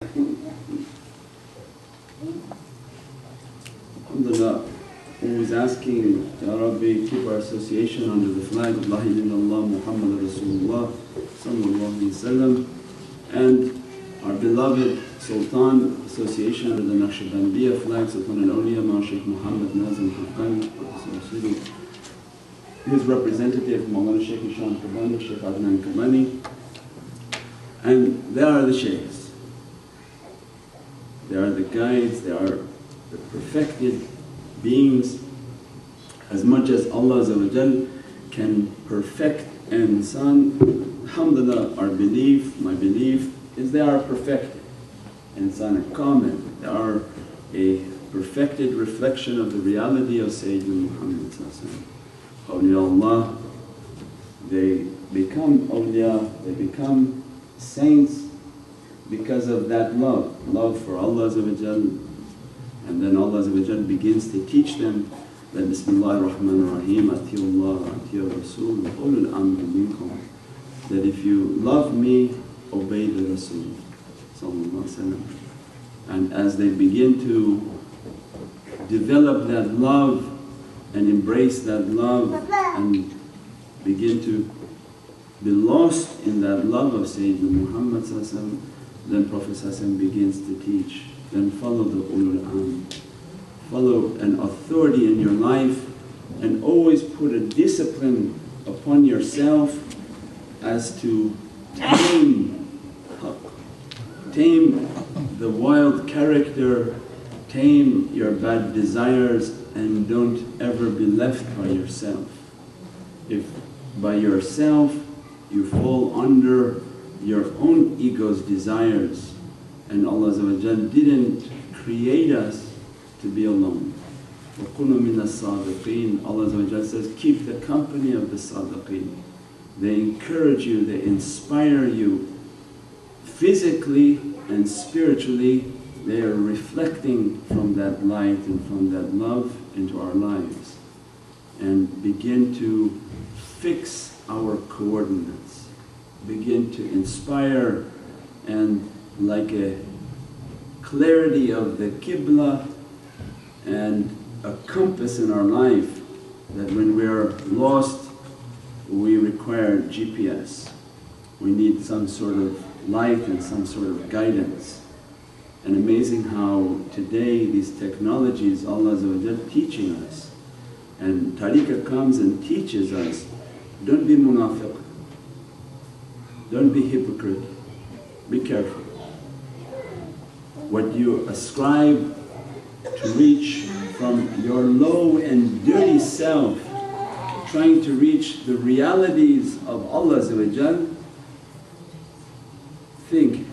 Alhamdulillah, always asking, Ya Rabbi, keep our association under the flag of La ilaha illallah Muhammadan Rasulullah sallallahu alaihi wasallam, and our beloved Sultan association under the Naqshbandi flag, Sultan al-Awliya, Shaykh Muhammad Nazimiyya, his representative Mawlana Shaykh Hisham Qabbani, Shaykh Qabbani, and they are the Shaykhs. They are the guides, they are the perfected beings. As much as Allah can perfect an insan, alhamdulillah, our belief, my belief is they are perfected. Insan kamil, they are a perfected reflection of the reality of Sayyidina Muhammad. Awliya Allah, they become awliya, they become saints because of that love for Allah, and then Allah begins to teach them that Bismillahir Rahmanir Rahim, Atiyullah, Atiyur Rasul, ulul amri minkum, that if you love me, obey the Rasul sallallahu alaihi wasallam. And as they begin to develop that love and embrace that love and begin to be lost in that love of Sayyidina Muhammad, then Prophet begins to teach, then follow the ulul amr, follow an authority in your life, and always put a discipline upon yourself as to tame the wild character, tame your bad desires, and don't ever be left by yourself. If by yourself you fall under your own ego's desires, and Allah didn't create us to be alone. وَكُنُوا مِنَ الصَّادِقِينَ. Allah says, keep the company of the Sadiqeen. They encourage you, they inspire you physically and spiritually. They are reflecting from that light and from that love into our lives, and begin to fix our coordinates, begin to inspire, and like a clarity of the qibla and a compass in our life, that when we are lost we require GPS. We need some sort of light and some sort of guidance. And amazing how today these technologies Allah teaching us, and tariqah comes and teaches us, don't be munafiq, don't be hypocrite, be careful. What you ascribe to reach from your low and dirty self, trying to reach the realities of Allah, think.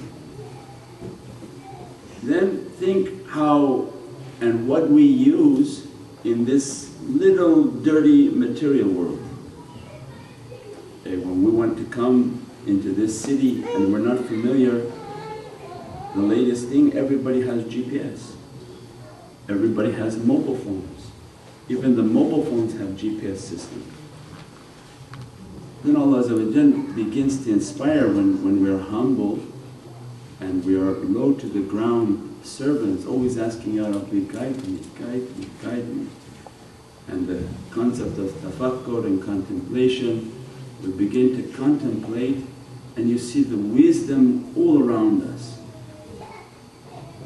Then think how and what we use in this little dirty material world. When we want to come into this city and we're not familiar, the latest thing, everybody has GPS, everybody has mobile phones, even the mobile phones have GPS system. Then Allah begins to inspire when we are humble and we are low to the ground servants, always asking, Ya Rabbi, guide me, guide me, guide me. And the concept of tafakkur and contemplation, we begin to contemplate and you see the wisdom all around us.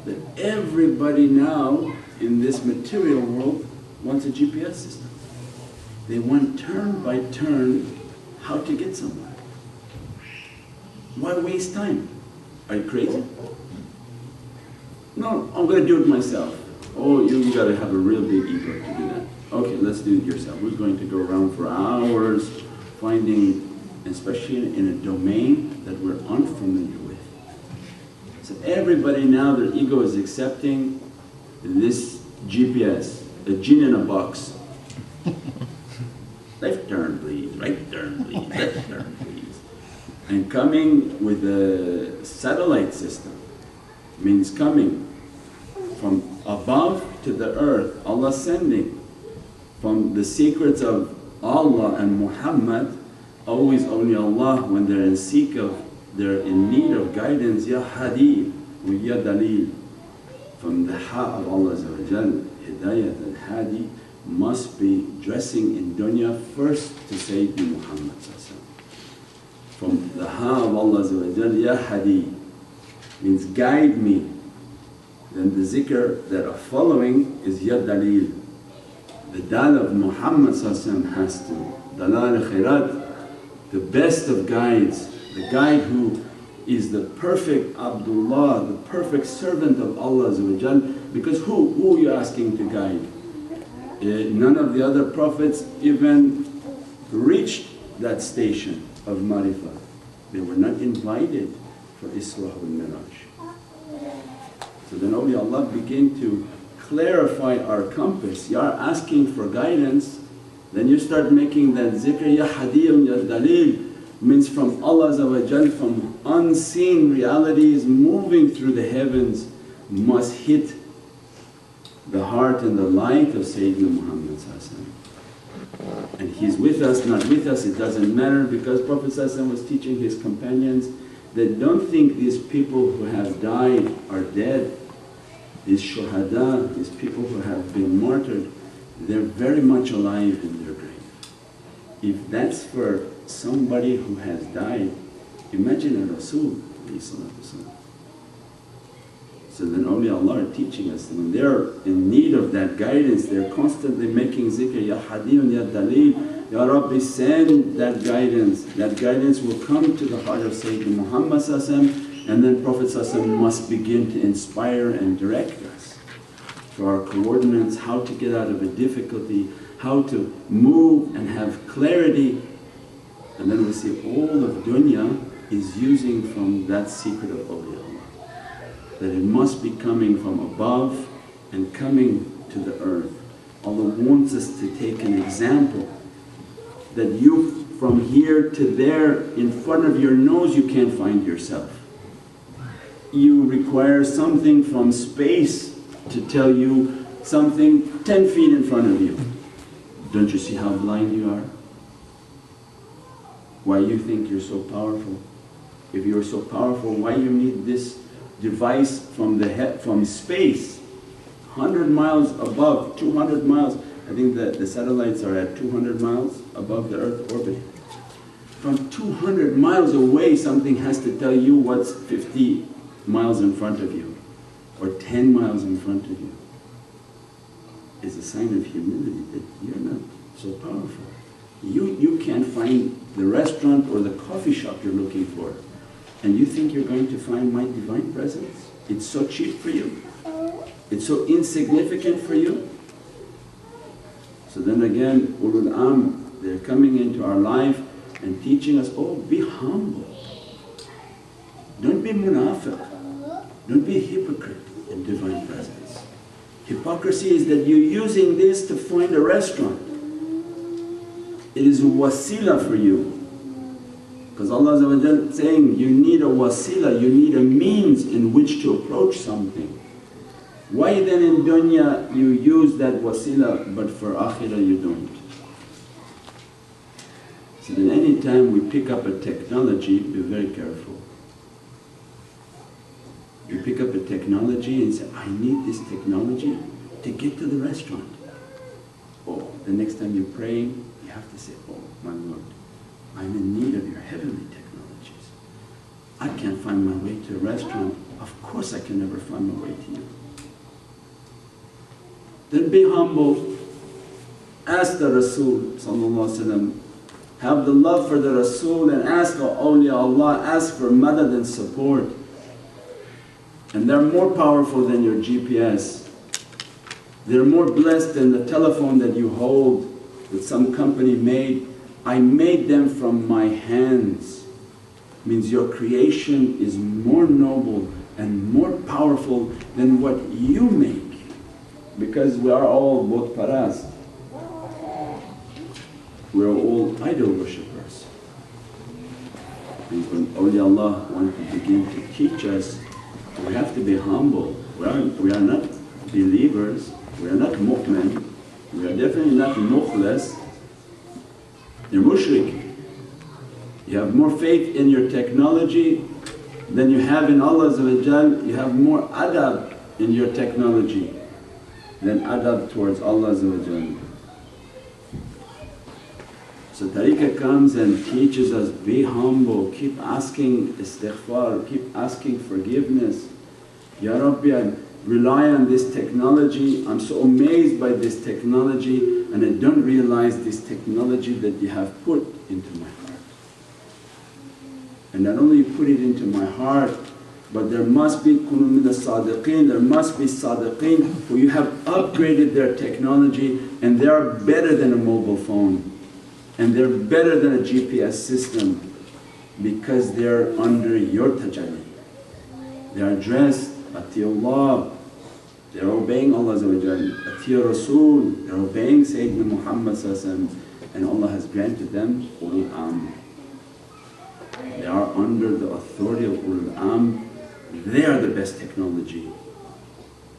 That everybody now in this material world wants a GPS system. They want turn by turn how to get somewhere. Why waste time? Are you crazy? No, I'm going to do it myself. Oh, you got to have a real big ego to do that. Okay, let's do it yourself. Who's going to go around for hours finding, especially in a domain that we're unfamiliar with. So everybody now, their ego is accepting this GPS, a jinn in a box. Left turn please, right turn please, left turn please. And coming with a satellite system means coming from above to the earth, Allah sending from the secrets of Allah and Muhammad. Always awliya Allah, when they're in seek of, they're in need of guidance, Ya Hadi, Ya Daleel, from the Ha of Allah Hidayat and Hadi must be dressing in dunya first to Sayyidina Muhammad. From the Ha of Allah Ya Hadi means guide me. Then the zikr that are following is Ya Daleel. The Dal of Muhammad has to, Dalal Khairat, the best of guides, the guide who is the perfect Abdullah, the perfect servant of Allah, because who are you asking to guide? None of the other Prophets even reached that station of Marifah. They were not invited for Isra wal Miraj. So then awliyaullah begin to clarify our compass. You are asking for guidance, then you start making that zikr, Ya Hadi Ya Daleel, means from Allah, from unseen realities moving through the heavens must hit the heart and the light of Sayyidina Muhammad. And he's with us, not with us, it doesn't matter, because Prophet was teaching his companions that don't think these people who have died are dead. These shuhada, these people who have been martyred, they're very much alive in their grave. If that's for somebody who has died, imagine a Rasul. So then awliyaullah are teaching us, when they're in need of that guidance, they're constantly making zikr, Ya Hadi Ya Daleel, Ya Rabbi send that guidance. That guidance will come to the heart of Sayyidina Muhammad, and then Prophet must begin to inspire and direct us for our coordinates, how to get out of a difficulty, how to move and have clarity. And then we see all of dunya is using from that secret of awliyaullah, that it must be coming from above and coming to the earth. Allah wants us to take an example that you from here to there in front of your nose you can't find yourself. You require something from space to tell you something 10 feet in front of you. Don't you see how blind you are? Why you think you're so powerful? If you're so powerful, why you need this device from space, 100 miles above, 200 miles. I think that the satellites are at 200 miles above the earth orbit. From 200 miles away something has to tell you what's 50 miles in front of you or 10 miles in front of you. It's a sign of humility that you're not so powerful. You can't find the restaurant or the coffee shop you're looking for, and you think you're going to find my divine presence? It's so cheap for you, it's so insignificant for you. So then again, ulul they're coming into our life and teaching us, oh, be humble, don't be munafiq, don't be a hypocrite in divine presence. Hypocrisy is that you're using this to find a restaurant. It is a wasila for you. Because Allah is saying you need a wasila, you need a means in which to approach something. Why then in dunya you use that wasila but for akhirah you don't? So then any time we pick up a technology, be very careful. You pick up a technology and say, I need this technology to get to the restaurant. Oh, the next time you're praying, you have to say, oh my Lord, I'm in need of your heavenly technologies. I can't find my way to a restaurant, of course I can never find my way to you. Then be humble, ask the Rasul, have the love for the Rasul and ask for awliyaullah, ask for madad and support. And they're more powerful than your GPS. They're more blessed than the telephone that you hold that some company made. I made them from my hands. Means your creation is more noble and more powerful than what you make. Because we are all both paras. We are all idol worshippers. And when awliyaullah want to begin to teach us, we have to be humble. We are not believers, we are not mu'min, we are definitely not mukhlas. You're mushrik. You have more faith in your technology Then you have in Allah, you have more adab in your technology than adab towards Allah. So tariqah comes and teaches us, be humble, keep asking istighfar, keep asking forgiveness. Ya Rabbi, I rely on this technology, I'm so amazed by this technology and I don't realize this technology that you have put into my heart. And not only you put it into my heart, but there must be kunu min as-sadiqeen, there must be sadiqeen who you have upgraded their technology and they are better than a mobile phone. And they're better than a GPS system because they're under your tajalli. They are dressed, Atiullah, they're obeying Allah, Atiya Rasul, they're obeying Sayyidina Muhammad, and Allah has granted them ulul am. They are under the authority of ulul am, they are the best technology.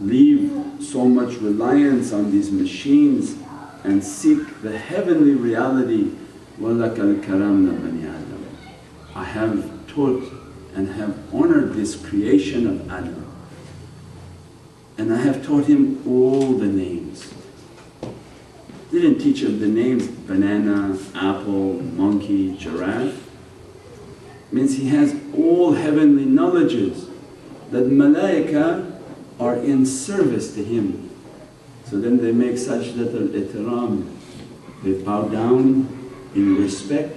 Leave so much reliance on these machines and seek the heavenly reality. وَلَكَ الْكَرَمْنَا بَنِي Adam. I have taught and have honoured this creation of Adam, and I have taught him all the names. Didn't teach him the names banana, apple, monkey, giraffe. Means he has all heavenly knowledges that malaika are in service to him. So then they make sajdat al-ihtiram, they bow down in respect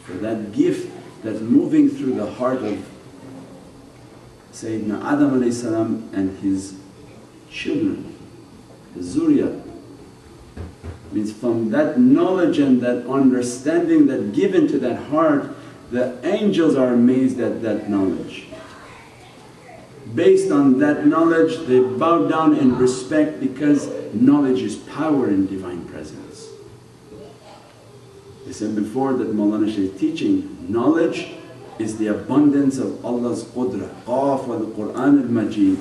for that gift that's moving through the heart of Sayyidina Adam and his children, his zuriyah. Means from that knowledge and that understanding that given to that heart, the angels are amazed at that knowledge. Based on that knowledge they bow down in respect because knowledge is power in Divine Presence. They said before that Mawlana is teaching, knowledge is the abundance of Allah's qudra, Qaf wal-Qur'an al-Majid.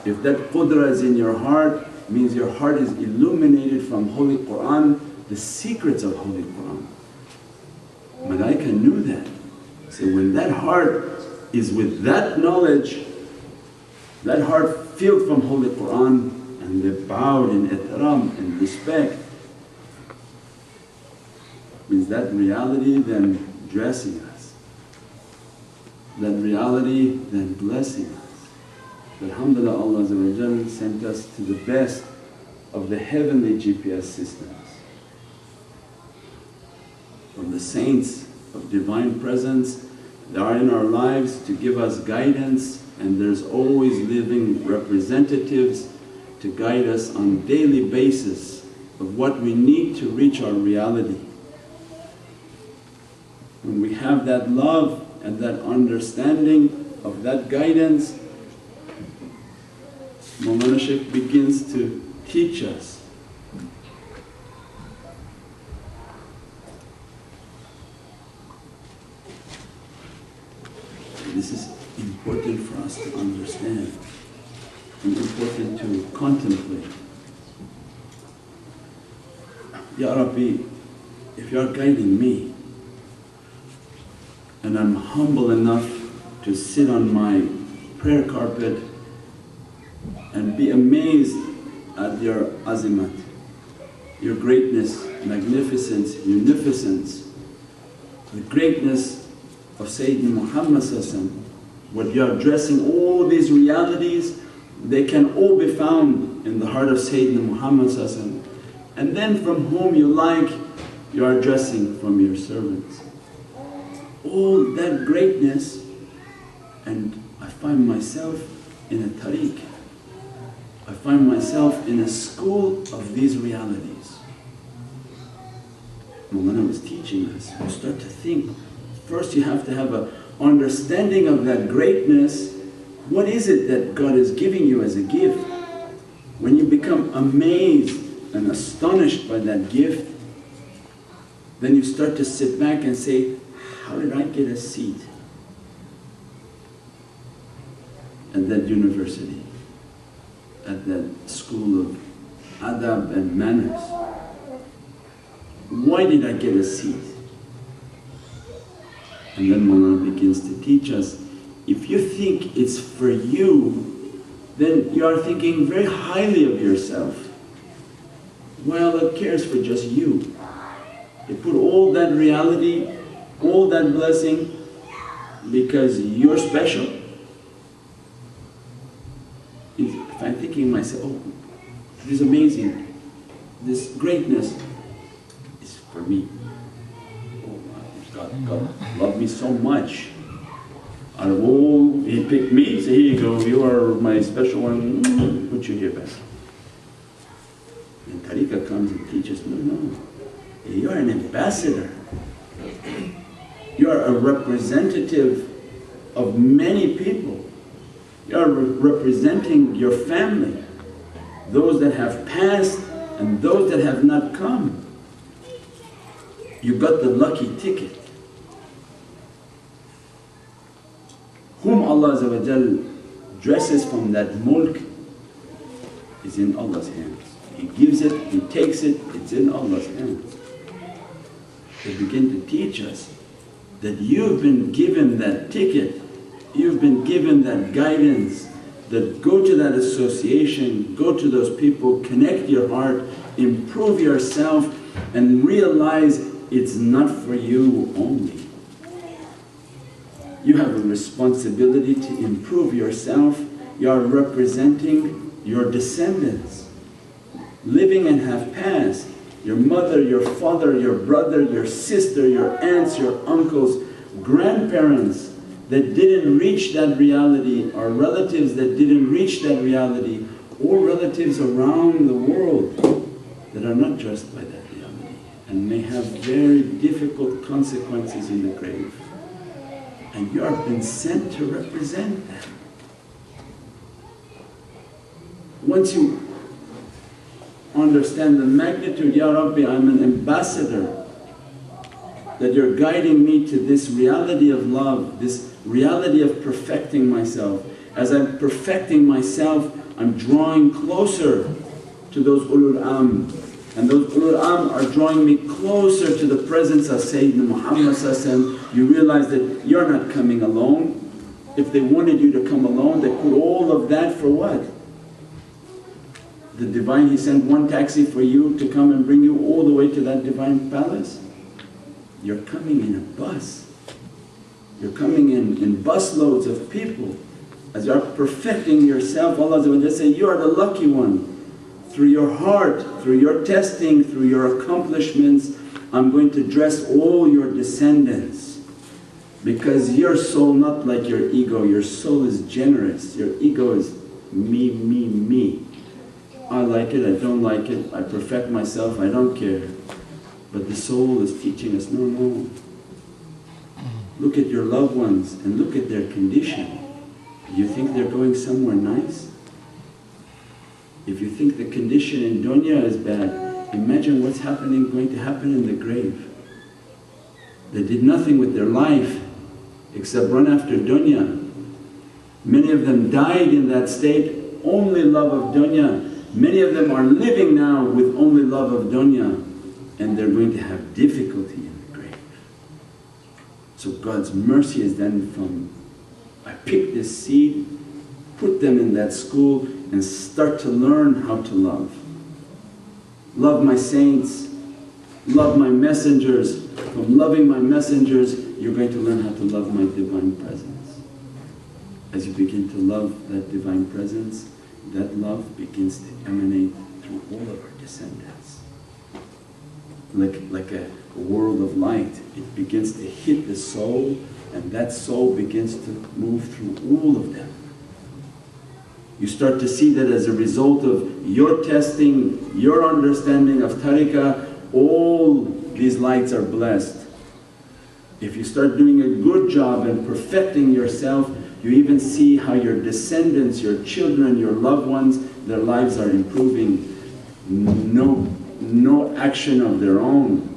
If that qudra is in your heart, means your heart is illuminated from Holy Qur'an, the secrets of Holy Qur'an. Malaika knew that. So when that heart is with that knowledge, that heart filled from Holy Qur'an, and they bowed in ihtiram and respect, means that reality then dressing us, that reality then blessing us. Alhamdulillah, Allah sent us to the best of the heavenly GPS systems. From the saints of Divine Presence, they are in our lives to give us guidance, and there's always living representatives to guide us on a daily basis of what we need to reach our reality. When we have that love and that understanding of that guidance, Mawlana Shaykh begins to teach us. This is important for us to understand and important to contemplate. Ya Rabbi, if you are guiding me and I'm humble enough to sit on my prayer carpet and be amazed at your azimat, your greatness, magnificence, munificence, the greatness of Sayyidina Muhammad, what you are addressing, all these realities, they can all be found in the heart of Sayyidina Muhammad, and then from whom you like, you are addressing from your servants. All that greatness, and I find myself in a tariq, I find myself in a school of these realities. Mawlana was teaching us, you start to think, first you have to have an understanding of that greatness. What is it that God is giving you as a gift? When you become amazed and astonished by that gift, then you start to sit back and say, how did I get a seat at that university, at that school of adab and manners? Why did I get a seat? And then Mawlana begins to teach us, If you think it's for you, then you are thinking very highly of yourself. Well, it cares for just you. You put all that reality, all that blessing, because you're special. If I'm thinking myself, oh, this is amazing, this greatness is for me. Oh, God loved me so much. Out of all, He picked me, so here you go, you are my special one, put you here back. And tariqah comes and teaches, no, you are an ambassador. You are a representative of many people. You are representing your family, those that have passed and those that have not come. You got the lucky ticket. Whom Allah dresses from that mulk is in Allah's hands. He gives it, He takes it, it's in Allah's hands. They begin to teach us that you've been given that ticket, you've been given that guidance, that go to that association, go to those people, connect your heart, improve yourself and realize it's not for you only. You have a responsibility to improve yourself. You are representing your descendants, living and have passed. Your mother, your father, your brother, your sister, your aunts, your uncles, grandparents that didn't reach that reality, or relatives that didn't reach that reality, or relatives around the world that are not dressed by that reality and may have very difficult consequences in the grave. And you are been sent to represent them. Once you understand the magnitude, Ya Rabbi, I'm an ambassador, that you're guiding me to this reality of love, this reality of perfecting myself. As I'm perfecting myself, I'm drawing closer to those ulul am, and those ulul am are drawing me closer to the presence of Sayyidina Muhammad. You realize that you're not coming alone. If they wanted you to come alone, they put all of that for what? The Divine, He sent one taxi for you to come and bring you all the way to that Divine Palace. You're coming in a bus. You're coming in bus loads of people. As you are perfecting yourself, Allah will say, you are the lucky one. Through your heart, through your testing, through your accomplishments, I'm going to dress all your descendants. Because your soul, not like your ego, your soul is generous. Your ego is me, me, me. I like it, I don't like it, I perfect myself, I don't care. But the soul is teaching us, no. Look at your loved ones and look at their condition. You think they're going somewhere nice? If you think the condition in dunya is bad, imagine what's going to happen in the grave. They did nothing with their life except run after dunya. Many of them died in that state, only love of dunya. Many of them are living now with only love of dunya, and they're going to have difficulty in the grave. So God's mercy is then from, I pick this seed, put them in that school and start to learn how to love. Love my saints, love my messengers. From loving my messengers, you're going to learn how to love my Divine Presence. As you begin to love that Divine Presence, that love begins to emanate through all of our descendants. Like a world of light, it begins to hit the soul, and that soul begins to move through all of them. You start to see that as a result of your testing, your understanding of tariqah, all these lights are blessed. If you start doing a good job and perfecting yourself, you even see how your descendants, your children, your loved ones, their lives are improving. No action of their own.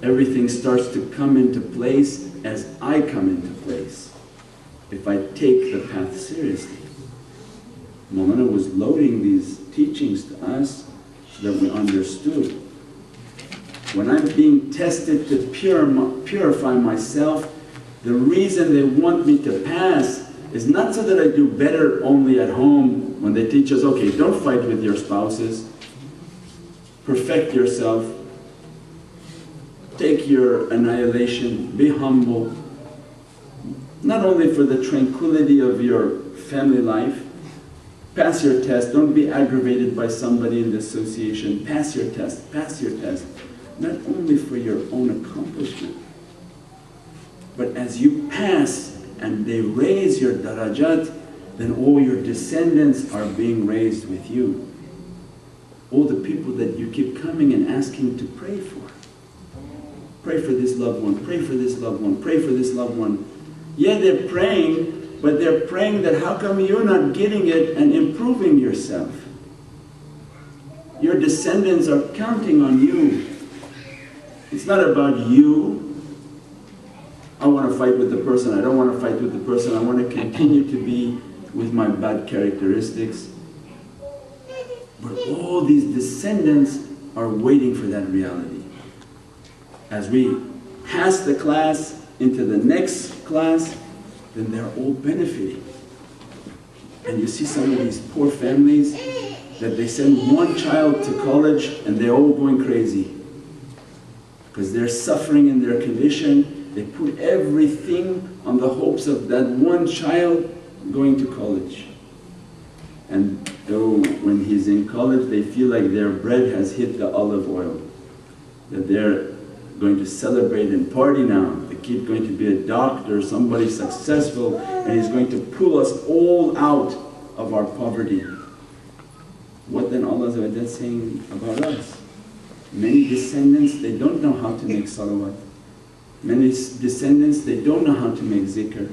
Everything starts to come into place as I come into place, if I take the path seriously. Mawlana was loading these teachings to us so that we understood. When I'm being tested to purify myself, The reason they want me to pass is not so that I do better only at home when they teach us, okay, don't fight with your spouses, perfect yourself, take your annihilation, be humble, not only for the tranquility of your family life, pass your test, don't be aggravated by somebody in the association, pass your test, not only for your own accomplishment, but as you pass and they raise your darajat, then all your descendants are being raised with you. All the people that you keep coming and asking to pray for. Pray for this loved one, pray for this loved one, pray for this loved one. Yeah, they're praying, but they're praying that how come you're not getting it and improving yourself? Your descendants are counting on you. It's not about you. I want to fight with the person, I don't want to fight with the person, I want to continue to be with my bad characteristics. But all these descendants are waiting for that reality. As we pass the class into the next class, then they're all benefiting. And you see some of these poor families that they send one child to college and they're all going crazy. Because they're suffering in their condition, they put everything on the hopes of that one child going to college. And though when he's in college they feel like their bread has hit the olive oil, that they're going to celebrate and party now. The kid's going to be a doctor, somebody successful, and he's going to pull us all out of our poverty. What then Allah is saying about us? Many descendants, they don't know how to make salawat. Many descendants, they don't know how to make zikr.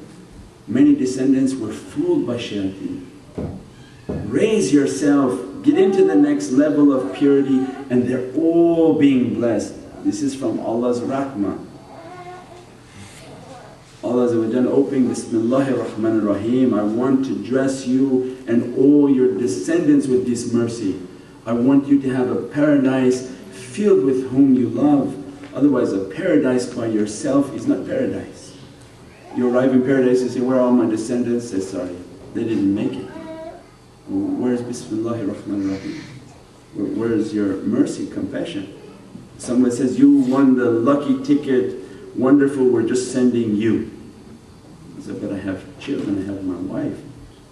Many descendants were fooled by shayateen. Raise yourself, get into the next level of purity, and they're all being blessed. This is from Allah's rahmah. Allah opening, Bismillahir Rahmanir Rahim, I want to dress you and all your descendants with this mercy. I want you to have a paradise filled with whom you love. Otherwise a paradise by yourself is not paradise. You arrive in paradise and say, where are all my descendants? Say, sorry, they didn't make it. Where's Bismillahir Rahmanir Rahim? Where's your mercy, compassion? Someone says, you won the lucky ticket, wonderful, we're just sending you. I said, but I have children, I have my wife.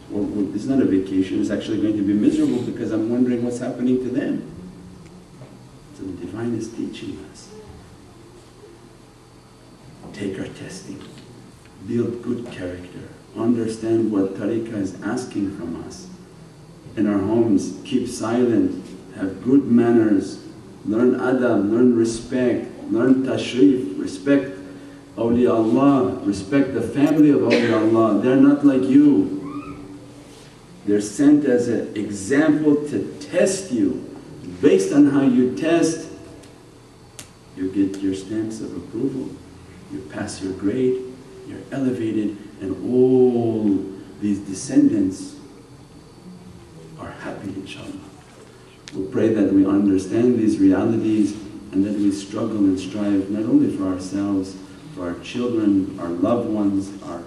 Well, it's not a vacation, it's actually going to be miserable because I'm wondering what's happening to them. So the Divine is teaching us. Take our testing, build good character, understand what tariqah is asking from us. In our homes, keep silent, have good manners, learn adab, learn respect, learn tashrif, respect awliya Allah, respect the family of awliya Allah. They're not like you. They're sent as an example to test you. Based on how you test, you get your stamps of approval. You pass your grade, you're elevated, and all these descendants are happy, inshaAllah. We pray that we understand these realities and that we struggle and strive not only for ourselves, for our children, our loved ones, our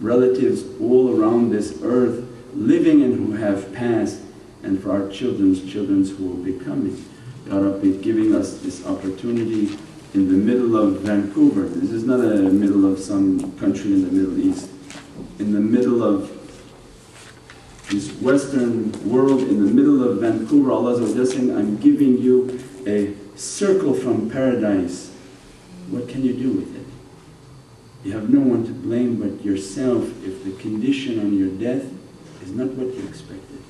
relatives all around this earth living and who have passed, and for our children's children who will be coming. Ya Rabbi, giving us this opportunity in the middle of Vancouver. This is not a middle of some country in the Middle East. In the middle of this Western world, in the middle of Vancouver, Allah is saying, I'm giving you a circle from paradise. What can you do with it? You have no one to blame but yourself if the condition on your death is not what you expected.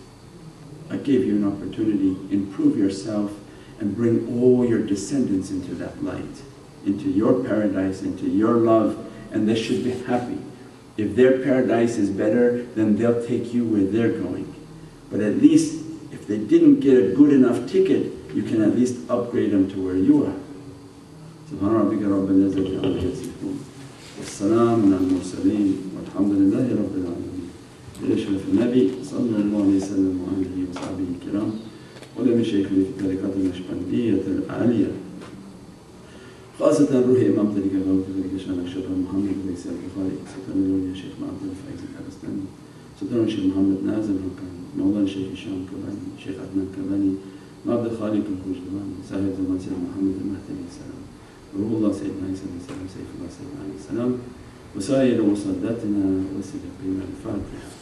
I gave you an opportunity, improve yourself and bring all your descendants into that light, into your paradise, into your love, and they should be happy. If their paradise is better, then they'll take you where they're going. But at least if they didn't get a good enough ticket, you can at least upgrade them to where you are. Subhana rabbika rabbil izzati amma yasifun. Wassalamun ala al-mursaleen walhamdulillahi rabbil alameen. بأشرف النبي صلى الله عليه وسلم وآله وصحبه الكرام ولمشايخنا في الطريقة النقشبندية العالية. خاصة روح إمام طريقة غوث طريقة شان الشيخ محمد ليس البخاري سلطان الأولياء شيخ عبد الفايز الحبستاني سلطان الشيخ محمد نازم كان مولانا الشيخ هشام قباني شيخ عدنان قباني عبد الخالق الخوجلاني صاحب زمان سيد محمد المهدي عليه السلام روح الله سيدنا عيسى عليه السلام سيف الله سيدنا عليه السلام وسائر وصلاتنا وسيلة بين الفاتحة.